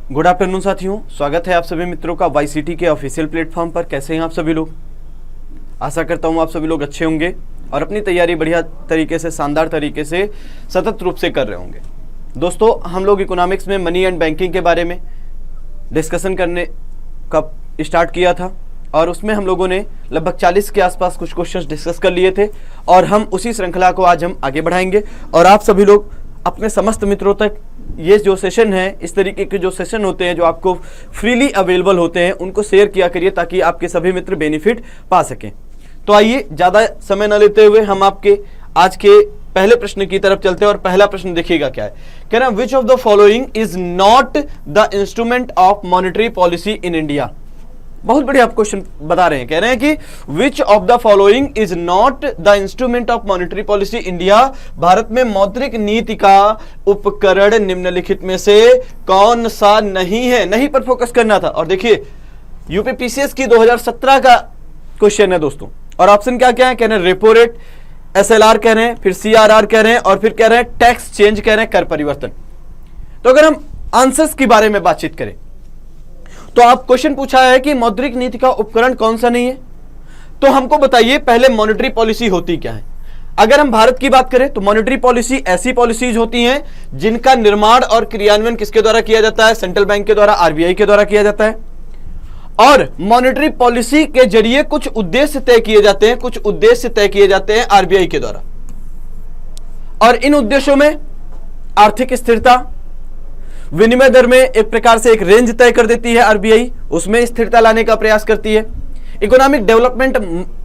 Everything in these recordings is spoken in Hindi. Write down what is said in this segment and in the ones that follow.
गुड आफ्टरनून साथियों, स्वागत है आप सभी मित्रों का वाईसीटी के ऑफिशियल प्लेटफॉर्म पर। कैसे हैं आप सभी लोग? आशा करता हूं आप सभी लोग अच्छे होंगे और अपनी तैयारी बढ़िया तरीके से, शानदार तरीके से, सतत रूप से कर रहे होंगे। दोस्तों, हम लोग इकोनॉमिक्स में मनी एंड बैंकिंग के बारे में डिस्कशन करने का स्टार्ट किया था और उसमें हम लोगों ने लगभग 40 के आसपास कुछ क्वेश्चंस डिस्कस कर लिए थे और हम उसी श्रृंखला को आज हम आगे बढ़ाएंगे और आप सभी लोग अपने समस्त मित्रों तक ये जो सेशन है, इस तरीके के जो सेशन होते हैं जो आपको फ्रीली अवेलेबल होते हैं, उनको शेयर किया करिए ताकि आपके सभी मित्र बेनिफिट पा सकें। तो आइए, ज़्यादा समय न लेते हुए हम आपके आज के पहले प्रश्न की तरफ चलते हैं और पहला प्रश्न देखिएगा क्या है। कह रहा है, which of the following is not the instrument of monetary policy in India. बहुत बढ़िया आप क्वेश्चन बता रहे हैं, कह रहे हैं कि which of the following is not the instrument of monetary policy India. Bharat में मौद्रिक नीति का उपकरण निम्नलिखित में से कौन सा नहीं है। नहीं पर फोकस करना था। और देखिए, यूपीपीसीएस की 2017 का क्वेश्चन है दोस्तों, और ऑप्शन क्या क्या है? कह रहे हैं रेपो रेट, एसएलआर कह रहे हैं, फिर सीआरआर कह रहे हैं और फिर कह रहे हैं टैक्स चेंज कह रहे हैं, कर परिवर्तन। तो अगर हम आंसर्स के बारे में बातचीत करें तो आप क्वेश्चन पूछा है कि मौद्रिक नीति का उपकरण कौन सा नहीं है, तो हमको बताइए पहले मॉनेटरी पॉलिसी होती क्या है। अगर हम भारत की बात करें तो मॉनेटरी पॉलिसी ऐसी पॉलिसीज होती हैं जिनका निर्माण और क्रियान्वयन किसके द्वारा किया जाता है? सेंट्रल बैंक के द्वारा, आरबीआई के द्वारा किया जाता है। और मॉनेटरी पॉलिसी के जरिए कुछ उद्देश्य तय किए जाते हैं, कुछ उद्देश्य तय किए जाते हैं आरबीआई के द्वारा। और इन उद्देश्यों में आर्थिक स्थिरता, विनिमय दर में एक प्रकार से एक रेंज तय कर देती है आरबीआई, उसमें स्थिरता लाने का प्रयास करती है। इकोनॉमिक डेवलपमेंट,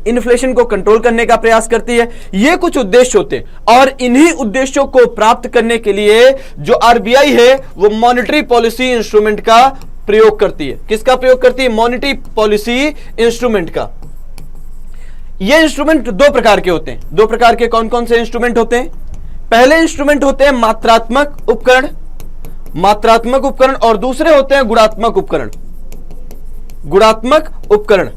इन्फ्लेशन को कंट्रोल करने का प्रयास करती है। ये कुछ उद्देश्य होते हैं और इन्हीं उद्देश्यों को प्राप्त करने के लिए जो आरबीआई है वो मॉनेटरी पॉलिसी इंस्ट्रूमेंट का प्रयोग करती है। किसका प्रयोग करती है? मॉनेटरी पॉलिसी इंस्ट्रूमेंट का। ये इंस्ट्रूमेंट दो प्रकार के होते हैं। दो प्रकार के कौन कौन से इंस्ट्रूमेंट होते हैं? पहले इंस्ट्रूमेंट होते हैं मात्रात्मक उपकरण, मात्रात्मक उपकरण, और दूसरे होते हैं गुणात्मक उपकरण। गुणात्मक उपकरण,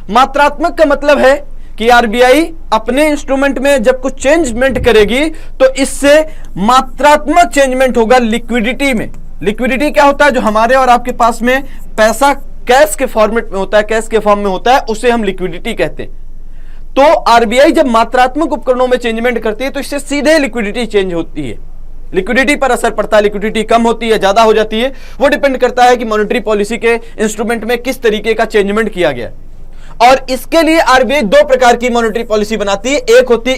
मात्रात्मक का मतलब है कि आरबीआई अपने इंस्ट्रूमेंट में जब कुछ चेंजमेंट करेगी तो इससे मात्रात्मक चेंजमेंट होगा लिक्विडिटी में। लिक्विडिटी क्या होता है? जो हमारे और आपके पास में पैसा कैश के फॉर्मेट में होता है, कैश के फॉर्म में होता है, उसे हम लिक्विडिटी कहते हैं। तो आरबीआई जब मात्रात्मक उपकरणों में चेंजमेंट करती है तो इससे सीधे लिक्विडिटी चेंज होती है। लिक्विडिटी पर असर पड़ता है, लिक्विडिटी कम होती है, ज्यादा हो जाती है, वो डिपेंड करता है कि मॉनेटरी पॉलिसी के इंस्ट्रूमेंट में किस तरीके का चेंजमेंट किया गया है। और इसके लिए आरबीआई दो प्रकार की मॉनेटरी पॉलिसी बनाती है। एक होती है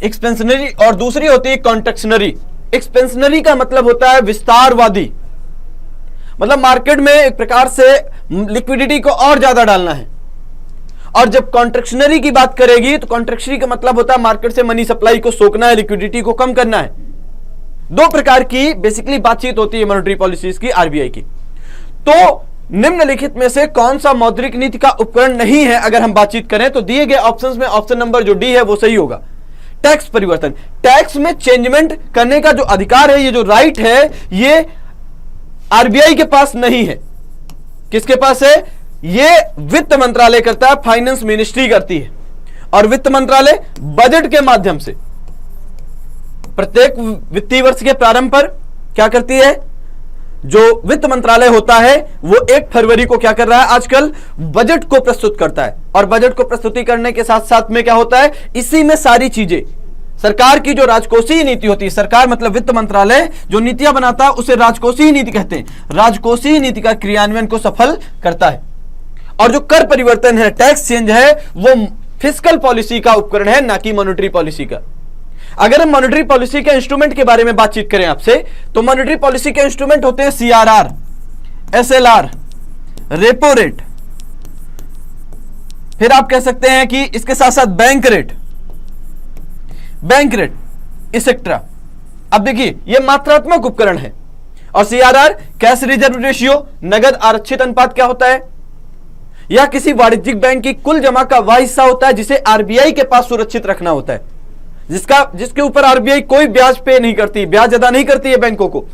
एक्सपेंशनरी और दूसरी होती है कॉन्ट्रैक्शनरी। एक्सपेंशनरी का मतलब होता है विस्तारवादी, मतलब मार्केट में एक प्रकार से लिक्विडिटी को और ज्यादा डालना है। और जब कॉन्ट्रैक्शनरी की बात करेगी तो कॉन्ट्रैक्शनरी का मतलब होता है मार्केट से मनी सप्लाई को सोखना है, लिक्विडिटी को कम करना है। दो प्रकार की बेसिकली बातचीत होती है मॉनेटरी पॉलिसीज की, आरबीआई की। तो निम्नलिखित में से कौन सा मौद्रिक नीति का उपकरण नहीं है? अगर हम बातचीत करें तो दिए गए ऑप्शंस में ऑप्शन नंबर जो डी है वो सही होगा। टैक्स परिवर्तन, टैक्स में चेंजमेंट करने का जो अधिकार है, ये जो राइट है, ये आरबीआई के पास नहीं है। किसके पास है? ये वित्त मंत्रालय करता है, फाइनेंस मिनिस्ट्री करती है। और वित्त मंत्रालय बजट के माध्यम से प्रत्येक वित्तीय वर्ष के प्रारंभ पर क्या करती है? जो वित्त मंत्रालय होता है वो 1 फरवरी को क्या कर रहा है आजकल? बजट को प्रस्तुत करता है। और बजट को प्रस्तुति करने के साथ साथ में क्या होता है? इसी में सारी चीजें, सरकार की जो राजकोषीय नीति होती है, सरकार मतलब वित्त मंत्रालय जो नीतियां बनाता है उसे राजकोषीय नीति कहते हैं। राजकोषीय नीति का क्रियान्वयन को सफल करता है। और जो कर परिवर्तन है, टैक्स चेंज है, वो फिस्कल पॉलिसी का उपकरण है, ना कि मॉनेटरी पॉलिसी का। अगर हम मॉनेटरी पॉलिसी के इंस्ट्रूमेंट के बारे में बातचीत करें आपसे, तो मॉनेटरी पॉलिसी के इंस्ट्रूमेंट होते हैं सीआरआर, एसएलआर, रेपो रेट, फिर आप कह सकते हैं कि इसके साथ साथ बैंक रेट, एक्सेट्रा। अब देखिए, यह मात्रात्मक उपकरण है। और सीआरआर कैश रिजर्व रेशियो, नगद आरक्षित अनुपात क्या होता है? या किसी वाणिज्यिक बैंक की कुल जमा का वह हिस्सा होता है जिसे आरबीआई के पास सुरक्षित रखना होता है, जिसके ऊपर आरबीआई कोई ब्याज पे नहीं करती, ब्याज अदा नहीं करती है बैंकों को।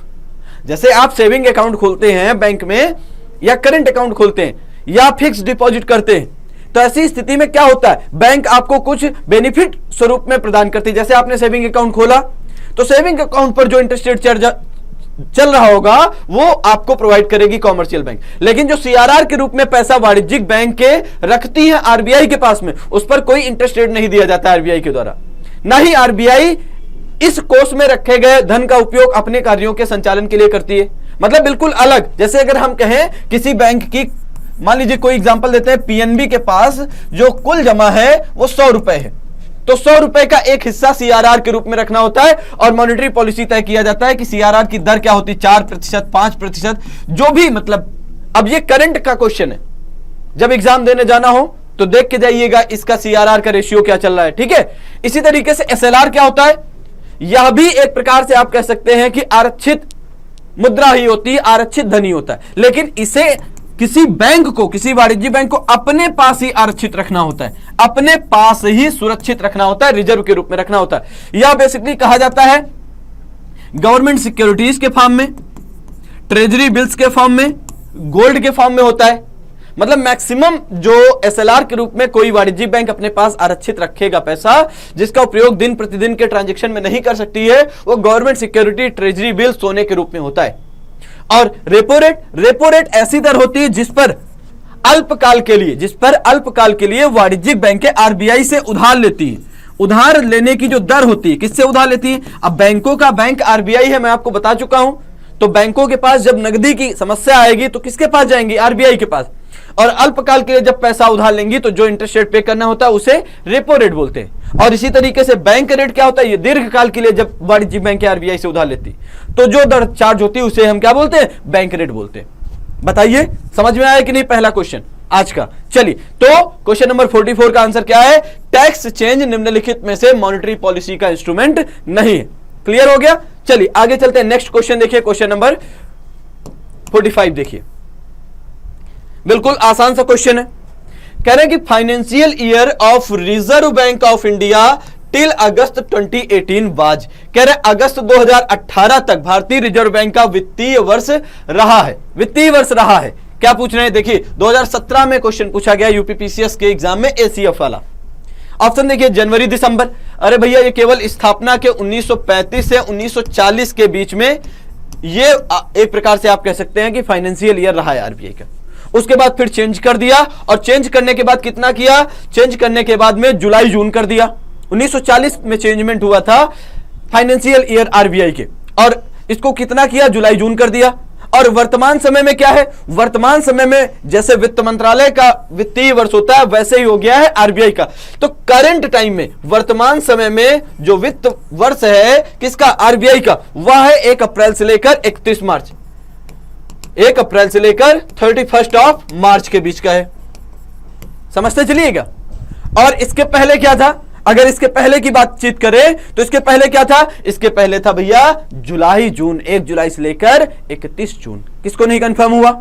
जैसे आप सेविंग अकाउंट खोलते हैं बैंक में, या करंट अकाउंट खोलते हैं, या फिक्स डिपॉजिट करते हैं, तो ऐसी स्थिति में क्या होता है? बैंक आपको कुछ बेनिफिट स्वरूप में प्रदान करती है। जैसे आपने सेविंग अकाउंट खोला तो सेविंग अकाउंट पर जो इंटरेस्ट रेट चल रहा होगा वो आपको प्रोवाइड करेगी कॉमर्शियल बैंक। लेकिन जो सीआरआर के रूप में पैसा वाणिज्यिक बैंक के रखती है आरबीआई के पास में, उस पर कोई इंटरेस्ट रेट नहीं दिया जाता आरबीआई के द्वारा। ना ही आरबीआई इस कोष में रखे गए धन का उपयोग अपने कार्यों के संचालन के लिए करती है। मतलब बिल्कुल अलग। जैसे अगर हम कहें किसी बैंक की, मान लीजिए कोई एग्जांपल देते हैं, पीएनबी के पास जो कुल जमा है वो 100 रुपए है, तो 100 रुपए का एक हिस्सा सीआरआर के रूप में रखना होता है और मॉनेटरी पॉलिसी तय किया जाता है कि सीआरआर की दर क्या होती है, 4%, 5%, जो भी। मतलब अब ये करंट का क्वेश्चन है, जब एग्जाम देने जाना हो तो देख के जाइएगा इसका सीआरआर का रेशियो क्या चल रहा है, ठीक है। इसी तरीके से एसएलआर क्या होता है, यह भी एक प्रकार से आप कह सकते हैं कि आरक्षित मुद्रा ही होती है, आरक्षित धन ही होता है। लेकिन इसे किसी बैंक को, किसी वाणिज्यिक बैंक को अपने पास ही आरक्षित रखना होता है, अपने पास ही सुरक्षित रखना होता है, रिजर्व के रूप में रखना होता है। यह बेसिकली कहा जाता है गवर्नमेंट सिक्योरिटीज के फॉर्म में, ट्रेजरी बिल्स के फॉर्म में, गोल्ड के फॉर्म में होता है। मतलब मैक्सिमम जो एसएलआर के रूप में कोई वाणिज्यिक बैंक अपने पास आरक्षित रखेगा पैसा, जिसका उपयोग दिन प्रतिदिन के ट्रांजैक्शन में नहीं कर सकती है, वो गवर्नमेंट सिक्योरिटी, ट्रेजरी बिल, सोने के रूप में होता है। और रेपो रेट ऐसी दर होती है जिस पर अल्पकाल के लिए वाणिज्यिक बैंकें आरबीआई से उधार लेती है। उधार लेने की जो दर होती है, किससे उधार लेती है? अब बैंकों का बैंक आरबीआई है, मैं आपको बता चुका हूं। तो बैंकों के पास जब नकदी की समस्या आएगी तो किसके पास जाएंगी? आरबीआई के पास। और अल्पकाल के लिए जब पैसा उधार लेंगी तो जो इंटरेस्ट रेट पे करना होता है उसे रेपो रेट बोलते हैं। और इसी तरीके से बैंक रेट क्या होता है? ये दीर्घकाल के लिए जब वाणिज्यिक बैंक आरबीआई से उधार लेती तो जो दर चार्ज होती है उसे हम क्या बोलते हैं? बैंक रेट बोलते हैं। बताइए समझ में आया कि नहीं पहला क्वेश्चन आज का? चलिए, तो क्वेश्चन नंबर 44 का आंसर क्या है? टैक्स चेंज निम्नलिखित में से मॉनेटरी पॉलिसी का इंस्ट्रूमेंट नहीं है। क्लियर हो गया? चलिए आगे चलते हैं। नेक्स्ट क्वेश्चन देखिए, क्वेश्चन नंबर 45 देखिए, बिल्कुल आसान सा क्वेश्चन है। कह रहे हैं कि financial year of reserve bank of India till August 2018 was. कह रहे अगस्त 2018 तक भारतीय रिजर्व बैंक का वित्तीय वर्ष रहा है। वित्तीय वर्ष रहा है, क्या पूछ रहे हैं? देखिए 2017 में क्वेश्चन पूछा गया यूपीपीसीएस के एग्जाम में, एसीएफ वाला। ऑप्शन देखिए, जनवरी दिसंबर। अरे भैया ये केवल स्थापना के 1935 से 1940 के बीच में ये एक प्रकार से आप कह सकते हैं कि फाइनेंशियल ईयर रहा है आरबीआई का। उसके बाद फिर चेंज कर दिया, और चेंज करने के बाद कितना किया? चेंज करने के बाद में जुलाई जून कर दिया। 1940 में चेंजमेंट हुआ था फाइनेंशियल ईयर आरबीआई के, और इसको कितना किया? जुलाई जून कर दिया। और वर्तमान समय में क्या है? वर्तमान समय में जैसे वित्त मंत्रालय का वित्तीय वर्ष होता है वैसे ही हो गया है आरबीआई का। तो करंट टाइम में, वर्तमान समय में जो वित्त वर्ष है किसका? आरबीआई का, वह है 1 अप्रैल से लेकर 31 मार्च, 1 अप्रैल से लेकर 31 मार्च के बीच का है। समझते चलिएगा। और इसके पहले क्या था? अगर इसके पहले की बातचीत करें तो इसके पहले क्या था? इसके पहले था भैया जुलाई जून, 1 जुलाई से लेकर 31 जून। किसको नहीं कंफर्म हुआ?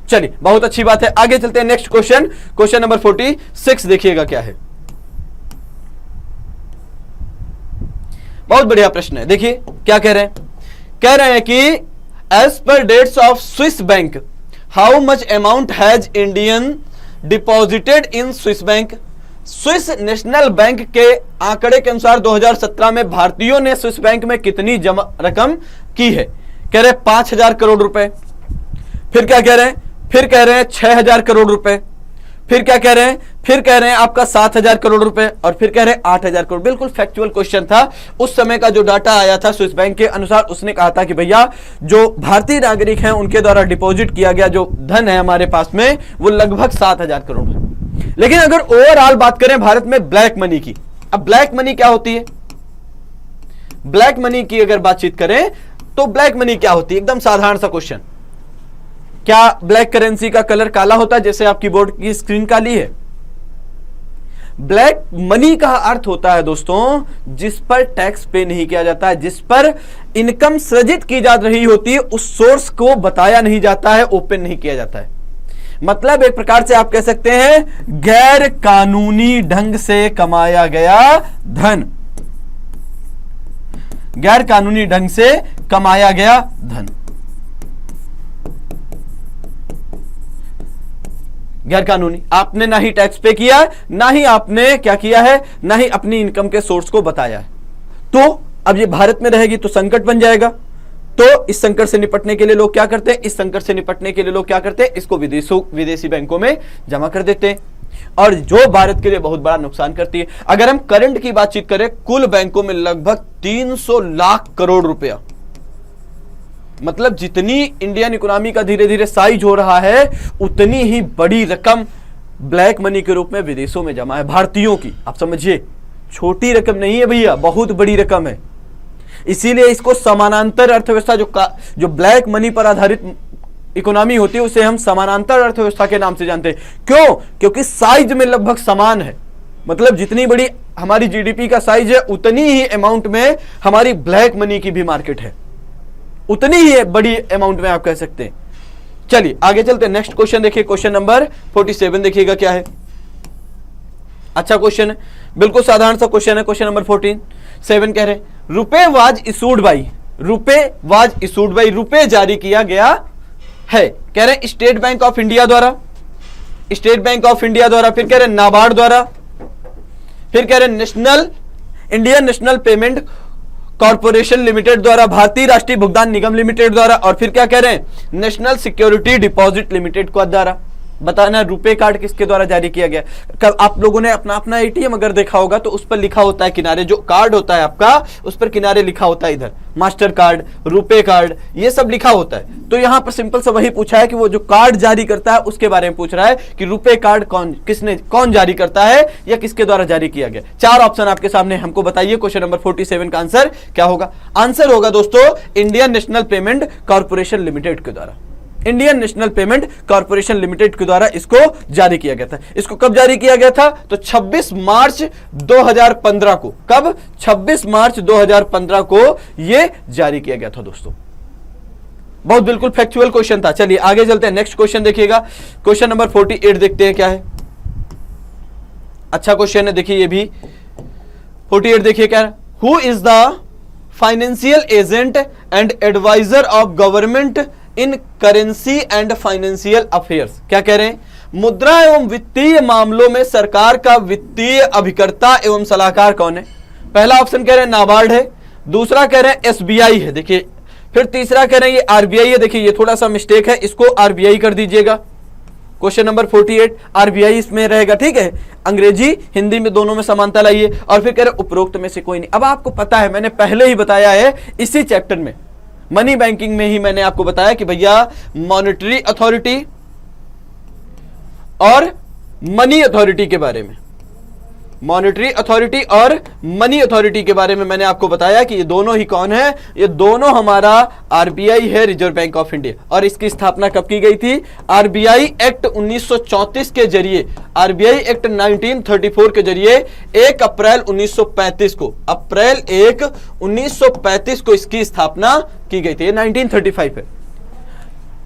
चलिए बहुत अच्छी बात है, आगे चलते हैं। नेक्स्ट क्वेश्चन, क्वेश्चन नंबर 46 देखिएगा क्या है। बहुत बढ़िया प्रश्न है। देखिए क्या कह रहे हैं? कह रहे हैं कि as per dates of Swiss bank how much amount has Indian deposited in Swiss bank. Swiss national bank के आंकड़े के अनुसार 2017 में भारतीयों ने स्विस बैंक में कितनी जमा रकम की है? कह रहे 5,000 करोड़ रुपए। फिर क्या कह रहे हैं? फिर कह रहे हैं 6,000 करोड़ रुपए। फिर क्या कह रहे हैं? फिर कह रहे हैं आपका 7,000 करोड़ रुपए, और फिर कह रहे हैं 8,000 करोड़। बिल्कुल फैक्चुअल क्वेश्चन था। उस समय का जो डाटा आया था स्विस बैंक के अनुसार, उसने कहा था कि भैया जो भारतीय नागरिक हैं उनके द्वारा डिपॉजिट किया गया जो धन है हमारे पास में, वो लगभग 7,000 करोड़ है। लेकिन अगर ओवरऑल बात करें भारत में ब्लैक मनी की, अब ब्लैक मनी क्या होती है? ब्लैक मनी की अगर बातचीत करें तो ब्लैक मनी क्या होती है? एकदम साधारण सा क्वेश्चन। क्या ब्लैक करेंसी का कलर काला होता है जैसे आपकी बोर्ड की स्क्रीन काली है? ब्लैक मनी का अर्थ होता है दोस्तों जिस पर टैक्स पे नहीं किया जाता है, जिस पर इनकम सृजित की जा रही होती है, उस सोर्स को बताया नहीं जाता है, ओपन नहीं किया जाता है। मतलब एक प्रकार से आप कह सकते हैं गैर कानूनी ढंग से कमाया गया धन, गैर कानूनी ढंग से कमाया गया धन, गैर कानूनी। आपने ना ही टैक्स पे किया, ना ही आपने क्या किया है, ना ही अपनी इनकम के सोर्स को बताया है। तो अब ये भारत में रहेगी तो संकट बन जाएगा। तो इस संकट से निपटने के लिए लोग क्या करते हैं, इस संकट से निपटने के लिए लोग क्या करते हैं, इसको विदेशी बैंकों में जमा कर देते हैं, और जो भारत के लिए बहुत बड़ा नुकसान करती है। अगर हम करंट की बातचीत करें, कुल बैंकों में लगभग 300 लाख करोड़ रुपया, मतलब जितनी इंडियन इकोनॉमी का धीरे धीरे साइज हो रहा है, उतनी ही बड़ी रकम ब्लैक मनी के रूप में विदेशों में जमा है भारतीयों की। आप समझिए, छोटी रकम नहीं है भैया, बहुत बड़ी रकम है। इसीलिए इसको समानांतर अर्थव्यवस्था, जो ब्लैक मनी पर आधारित इकोनॉमी होती है, उसे हम समानांतर अर्थव्यवस्था के नाम से जानते हैं। क्यों? क्योंकि साइज में लगभग समान है। मतलब जितनी बड़ी हमारी जीडीपी का साइज है, उतनी ही अमाउंट में हमारी ब्लैक मनी की भी मार्केट है, उतनी ही बड़ी अमाउंट में आप कह सकते हैं। चलिए आगे चलते हैं। नेक्स्ट क्वेश्चन देखिए, क्वेश्चन नंबर 47 देखिएगा क्या है। अच्छा क्वेश्चन है, बिल्कुल साधारण सा क्वेश्चन है। क्वेश्चन नंबर 47 कह रहे रुपए वाज इशूड बाई, रुपए वाज इशूड बाई, रुपए जारी किया गया है। कह रहे स्टेट बैंक ऑफ इंडिया द्वारा, स्टेट बैंक ऑफ इंडिया द्वारा, फिर कह रहे नाबार्ड द्वारा, फिर कह रहे Indian national payment corporation limited द्वारा, भारतीय राष्ट्रीय भुगतान निगम लिमिटेड द्वारा, और फिर क्या कह रहे हैं, नेशनल सिक्योरिटी डिपॉजिट लिमिटेड को द्वारा। बताना रुपए कार्ड किसके द्वारा जारी किया गया। कल आप लोगों ने अपना अपना एटीएम अगर देखा होगा तो उस पर लिखा होता है किनारे, जो कार्ड होता है आपका उस पर किनारे लिखा होता है, इधर मास्टर कार्ड, रुपए कार्ड, ये सब लिखा होता है। तो यहां पर सिंपल सा वही पूछा है कि वो जो कार्ड जारी करता है उसके बारे में पूछ रहा है कि रुपए कार्ड कौन जारी करता है या किसके द्वारा जारी किया गया। 4 ऑप्शन आपके सामने, हमको बताइए क्वेश्चन नंबर 47 का आंसर क्या होगा। आंसर होगा दोस्तों Indian national payment corporation limited के द्वारा, Indian national payment corporation limited के द्वारा इसको जारी किया गया था। इसको कब जारी किया गया था, तो 26 मार्च 2015 को। कब? 26 मार्च 2015 को यह जारी किया गया था दोस्तों। बहुत बिल्कुल फैक्चुअल क्वेश्चन था। चलिए आगे चलते हैं, नेक्स्ट क्वेश्चन देखिएगा। क्वेश्चन नंबर 48 देखते हैं क्या है। अच्छा क्वेश्चन है, देखिए ये भी 48 देखिए क्या है। Who is the financial agent and adviser of government in currency and financial affairs. क्या कह रहे हैं, मुद्रा एवं वित्तीय मामलों में सरकार का वित्तीय अभिकर्ता एवं सलाहकार कौन है। पहला ऑप्शन कह रहे हैं नाबार्ड है, दूसरा कह रहे हैं एसबीआई है, देखिए, फिर तीसरा कह रहे हैं ये आरबीआई है। देखिए ये थोड़ा सा मिस्टेक है, इसको आरबीआई कर दीजिएगा। क्वेश्चन नंबर 48 आरबीआई इसमें रहेगा, ठीक है। अंग्रेजी हिंदी में दोनों में समानता लाइए, और फिर कह रहे उपरोक्त में से कोई नहीं। अब आपको पता है, मैंने पहले ही बताया है इसी चैप्टर में, मनी बैंकिंग में ही मैंने आपको बताया कि भैया मॉनेटरी अथॉरिटी और मनी अथॉरिटी के बारे में, मॉनेटरी अथॉरिटी और मनी अथॉरिटी के बारे में मैंने आपको बताया कि ये दोनों ही कौन है, ये दोनों हमारा आरबीआई है, रिजर्व बैंक ऑफ इंडिया। और इसकी स्थापना कब की गई थी, आरबीआई एक्ट 1934 के जरिए, आरबीआई एक्ट 1934 के जरिए 1 अप्रैल 1935 को, अप्रैल 1 1935 को इसकी स्थापना की गई थी। 1935 है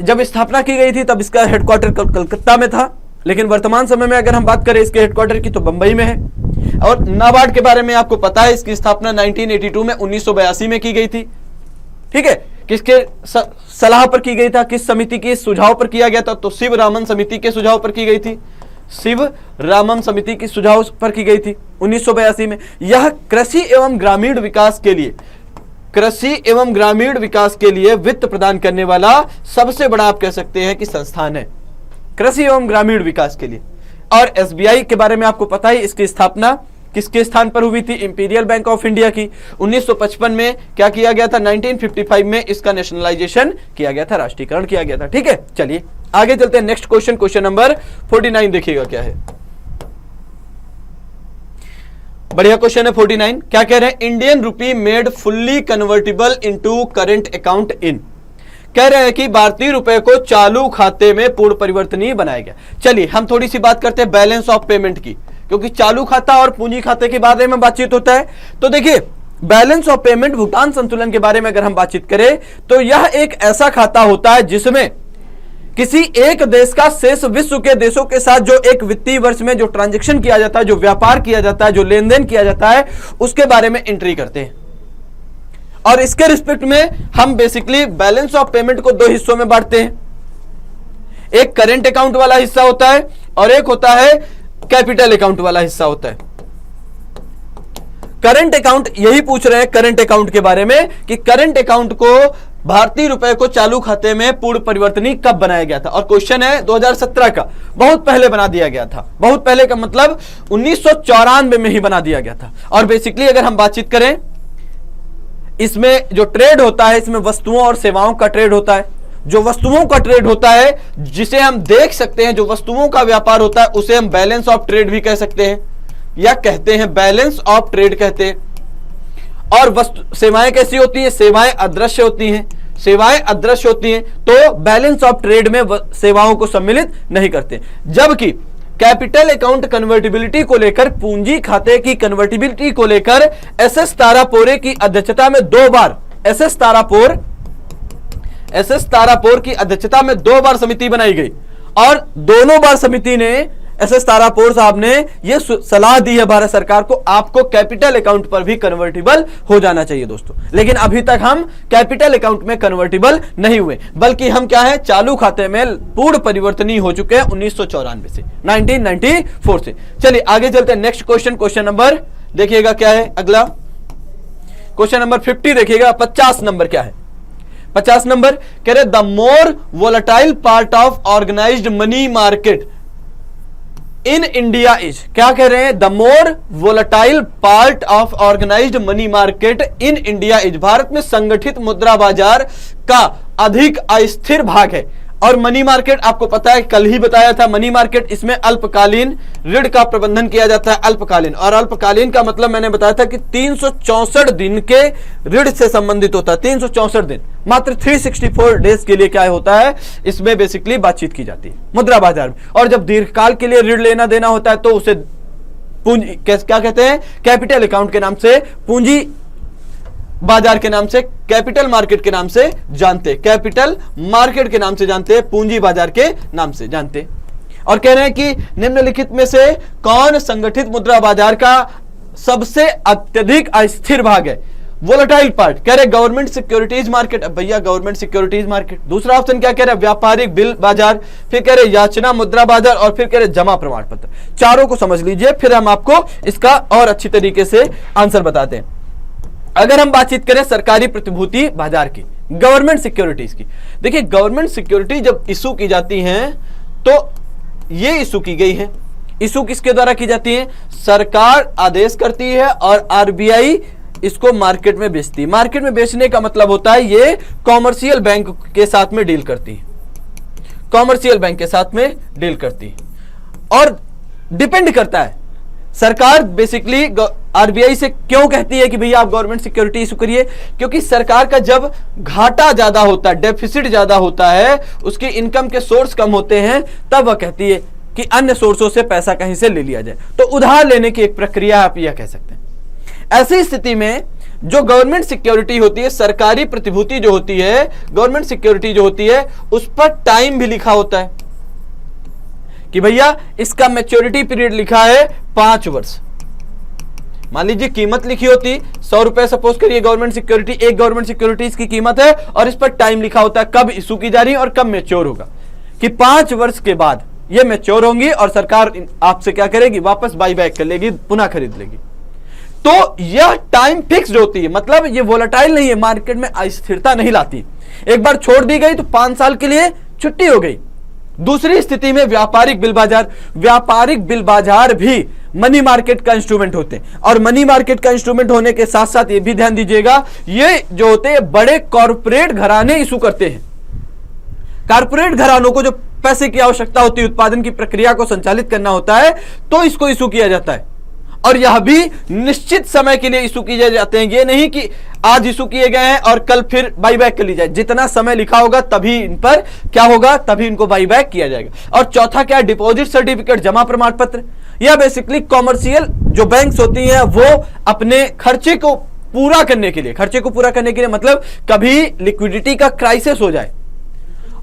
जब स्थापना की गई थी, तब इसका हेडक्वार्टर कलकत्ता में था, लेकिन वर्तमान समय में अगर हम बात करें इसके हेडक्वार्टर की तो बंबई में है। और नाबार्ड के बारे में आपको पता है, इसकी स्थापना 1982 में 1982 में की गई थी, ठीक है। किसके सलाह पर की गई था, किस समिति के सुझाव पर किया गया था, तो शिव रामन समिति के सुझाव पर की गई थी, शिव रामन समिति की सुझाव पर की गई थी 1982 में। यह कृषि एवं ग्रामीण विकास के लिए, कृषि एवं ग्रामीण विकास के लिए वित्त प्रदान करने वाला सबसे बड़ा आप कह सकते हैं कि संस्थान है, कृषि एवं ग्रामीण विकास के लिए। और एसबीआई के बारे में आपको पता है, इसकी स्थापना किसके स्थान पर हुई थी, इंपीरियल बैंक ऑफ इंडिया की। 1955 में क्या किया गया था, 1955 में इसका नेशनलाइजेशन किया गया था, राष्ट्रीयकरण किया गया था, ठीक है। चलिए आगे चलते हैं, नेक्स्ट क्वेश्चन, क्वेश्चन नंबर 49 देखिएगा क्या है। बढ़िया क्वेश्चन है 49। क्या कह रहे हैं, Indian rupee made fully convertible into current account in. कह रहे हैं कि भारतीय रुपए को चालू खाते में पूर्ण परिवर्तनीय बनाया गया। चलिए हम थोड़ी सी बात करते हैं बैलेंस ऑफ पेमेंट की, क्योंकि चालू खाता और पूंजी खाते के बारे में बातचीत होता है। तो देखिए बैलेंस ऑफ पेमेंट, भुगतान संतुलन के बारे में अगर हम बातचीत करें तो यह एक ऐसा खाता होता है जिसमें किसी एक देश का शेष विश्व के देशों के साथ जो एक वित्तीय वर्ष में जो ट्रांजैक्शन किया जाता है, जो व्यापार किया जाता है, जो लेन देन किया जाता है, उसके बारे में एंट्री करते हैं। और इसके रिस्पेक्ट में हम बेसिकली बैलेंस ऑफ पेमेंट को 2 हिस्सों में बांटते हैं। एक करेंट अकाउंट वाला हिस्सा होता है और एक होता है कैपिटल अकाउंट वाला हिस्सा होता है। करंट अकाउंट यही पूछ रहे हैं करंट अकाउंट के बारे में कि करंट अकाउंट को भारतीय रुपए को चालू खाते में पूर्ण परिवर्तनीय कब बनाया गया था। और क्वेश्चन है 2017 का, बहुत पहले बना दिया गया था। बहुत पहले का मतलब 1994 में ही बना दिया गया था। और बेसिकली अगर हम बातचीत करें, इसमें जो ट्रेड होता है, इसमें वस्तुओं और सेवाओं का ट्रेड होता है। जो वस्तुओं का ट्रेड होता है, जिसे हम देख सकते हैं, जो वस्तुओं का व्यापार होता है, उसे हम बैलेंस ऑफ ट्रेड भी कह सकते हैं, या कहते हैं बैलेंस ऑफ ट्रेड कहते हैं। और वस्तु सेवाएं कैसी होती हैं? सेवाएं अदृश्य होती हैं। सेवाएं अदृश्य होती हैं तो बैलेंस ऑफ ट्रेड में सेवाओं को सम्मिलित नहीं करते। जबकि कैपिटल अकाउंट कन्वर्टिबिलिटी को लेकर, पूंजी खाते की कन्वर्टिबिलिटी को लेकर एसएस तारापोरे की अध्यक्षता में 2 बार, एसएस तारापोर की अध्यक्षता में 2 बार समिति बनाई गई। और दोनों बार समिति ने, एसएस तारापोर साहब ने यह सलाह दी है भारत सरकार को, आपको कैपिटल अकाउंट पर भी कन्वर्टिबल हो जाना चाहिए दोस्तों। लेकिन अभी तक हम कैपिटल अकाउंट में कन्वर्टिबल नहीं हुए, बल्कि हम क्या है, चालू खाते में पूर्ण परिवर्तनीय हो चुके हैं 1994 से, 1994 से। चलिए आगे चलते हैं। नेक्स्ट क्वेश्चन, क्वेश्चन नंबर देखिएगा क्या है अगला, क्वेश्चन नंबर 50 देखिएगा। 50 नंबर क्या है? 50 नंबर कह रहे the more volatile part of organised money market in India is, क्या कह रहे हैं? The more volatile part of organised money market in India is, Bharat में संगठित मुद्रा बाजार का अधिक अस्थिर भाग है। और मनी मार्केट आपको पता है, कल ही बताया था, मनी मार्केट, इसमें अल्पकालीन ऋण का प्रबंधन किया जाता है। अल्पकालीन, और अल्पकालीन का मतलब मैंने बताया था कि 364 दिन के ऋण से संबंधित होता है। 364 दिन, मात्र 364 डेज के लिए क्या होता है, इसमें बेसिकली बातचीत की जाती है मुद्रा बाजार में। और जब दीर्घकाल के लिए ऋण लेना देना होता है तो उसे पूंजी, क्या कहते हैं, कैपिटल अकाउंट के नाम से, पूंजी बाजार के नाम से, कैपिटल मार्केट के नाम से जानते, कैपिटल मार्केट के नाम से जानते, पूंजी बाजार के नाम से जानते। और कह रहे हैं कि निम्नलिखित में से कौन संगठित मुद्रा बाजार का सबसे अत्यधिक अस्थिर भाग है? वोलेटाइल पार्ट, कह रहे गवर्नमेंट सिक्योरिटीज मार्केट। अब भैया गवर्नमेंट सिक्योरिटीज मार्केट। दूसरा ऑप्शन क्या कह रहे हैं? व्यापारिक बिल बाजार, फिर कह रहे याचना मुद्रा बाजार, और फिर कह रहे जमा प्रमाण पत्र। चारों को समझ लीजिए, फिर हम आपको इसका और अच्छी तरीके से आंसर बताते हैं। अगर हम बातचीत करें सरकारी प्रतिभूति बाजार की, गवर्नमेंट सिक्योरिटीज की, देखिए गवर्नमेंट सिक्योरिटी जब इशू की जाती हैं तो ये इशू की गई है। इशू किसके द्वारा की जाती है? सरकार आदेश करती है और आरबीआई इसको मार्केट में बेचती है। मार्केट में बेचने का मतलब होता है ये कॉमर्शियल बैंक के साथ में डील करती है, कॉमर्शियल बैंक के साथ में डील करती है। और डिपेंड करता है, सरकार बेसिकली आरबीआई से क्यों कहती है कि भैया आप गवर्नमेंट सिक्योरिटी इशू करिए, क्योंकि सरकार का जब घाटा ज्यादा होता है, डेफिसिट ज्यादा होता है, उसके इनकम के सोर्स कम होते हैं, तब वह कहती है कि अन्य सोर्सों से पैसा कहीं से ले लिया जाए। तो उधार लेने की एक प्रक्रिया आप यह कह सकते हैं। ऐसी स्थिति में जो गवर्नमेंट सिक्योरिटी होती है, सरकारी प्रतिभूति जो होती है, गवर्नमेंट सिक्योरिटी जो होती है, उस पर टाइम भी लिखा होता है कि भैया इसका मैच्योरिटी पीरियड लिखा है 5 वर्ष। मान लीजिए कीमत लिखी होती 100 रुपए, सपोज करिए गवर्नमेंट सिक्योरिटी, एक गवर्नमेंट सिक्योरिटीज की कीमत है, और इस पर टाइम लिखा होता है कब इशू की जा रही है और कब मैच्योर होगा, कि 5 वर्ष के बाद ये मैच्योर होंगी और सरकार आपसे क्या करेगी, वापस बाई बैक कर लेगी, पुनः खरीद लेगी। तो यह टाइम फिक्स्ड होती है, मतलब ये वोलेटाइल नहीं है, मार्केट में अस्थिरता नहीं लाती। एक बार छोड़ दी गई तो 5 साल के लिए छुट्टी हो गई। दूसरी स्थिति में व्यापारिक बिल बाजार, व्यापारिक बिल बाजार भी मनी मार्केट का इंस्ट्रूमेंट होते हैं। और मनी मार्केट का इंस्ट्रूमेंट होने के साथ साथ ये भी ध्यान दीजिएगा, ये जो होते हैं बड़े कॉर्पोरेट घराने इशू करते हैं। कॉर्पोरेट घरानों को जो पैसे की आवश्यकता होती है, उत्पादन की प्रक्रिया को संचालित करना होता है, तो इसको इशू किया जाता है। और यह भी निश्चित समय के लिए इशू किए जाते हैं। ये नहीं कि आज इशू किए गए हैं और कल फिर बाई बैक कर ली जाए। जितना समय लिखा होगा तभी इन पर क्या होगा, तभी इनको बाई बैक किया जाएगा। और चौथा क्या है, डिपॉजिट सर्टिफिकेट, जमा प्रमाण पत्र। यह बेसिकली कॉमर्शियल जो बैंक्स होती हैं वो अपने खर्चे को पूरा करने के लिए, मतलब कभी लिक्विडिटी का क्राइसिस हो जाए,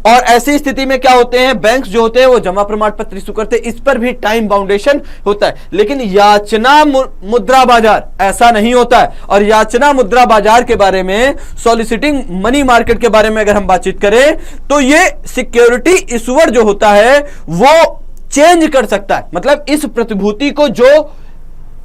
और ऐसी स्थिति में क्या होते हैं, बैंक्स जो होते हैं वो जमा प्रमाण पत्र इशू करते हैं। इस पर भी टाइम बाउंडेशन होता है। लेकिन याचना मुद्रा बाजार ऐसा नहीं होता है। और याचना मुद्रा बाजार के बारे में, सॉलिसिटिंग मनी मार्केट के बारे में अगर हम बातचीत करें तो ये सिक्योरिटी इशूअर जो होता है वो चेंज कर सकता है। मतलब इस प्रतिभूति को जो